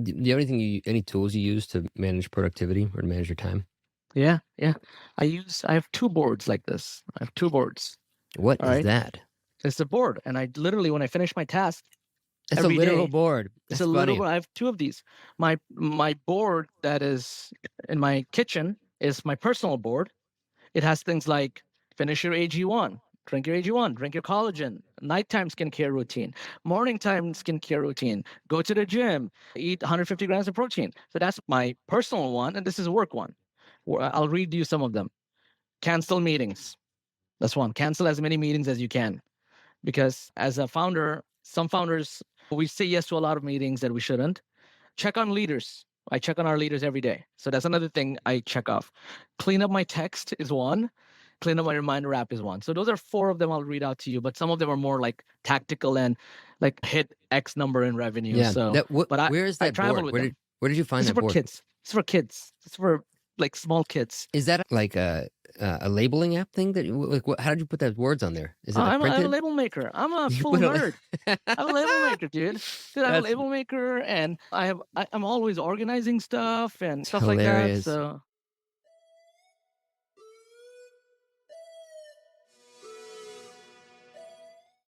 Do you have any tools you use to manage productivity or to manage your time? Yeah, yeah. I have two boards like this. I have two boards. What All is right. that? It's a board. And I literally, when I finish my task It's a every literal day, board. it's That's a little funny. bit. I have two of these. My board that is in my kitchen is my personal board. It has things like finish your AG1, drink your AG1, drink your collagen, nighttime skincare routine, morning time skincare routine, go to the gym, eat 150 grams of protein. So that's my personal one. And this is a work one. I'll read you some of them. Cancel meetings. That's one. Cancel as many meetings as you can. Because as a founder, some founders, we say yes to a lot of meetings that we shouldn't. Check on leaders. I check on our leaders every day. So that's another thing I check off. Clean up my text is one. Clean up my reminder app is one. So those are four of them I'll read out to you, but some of them are more like tactical and like hit X number in revenue. Yeah. So, but Where is I that travel board? with them. Where did you find This is that for board? kids. This is for kids. This is for like small kids. Is that like a labeling app thing that like how did you put those words on there? Is it like I'm a printed? label maker. I'm a You full put nerd. I'm a label maker, dude. Dude, I'm a That's label maker, and I'm always organizing stuff and it's stuff like that. hilarious. So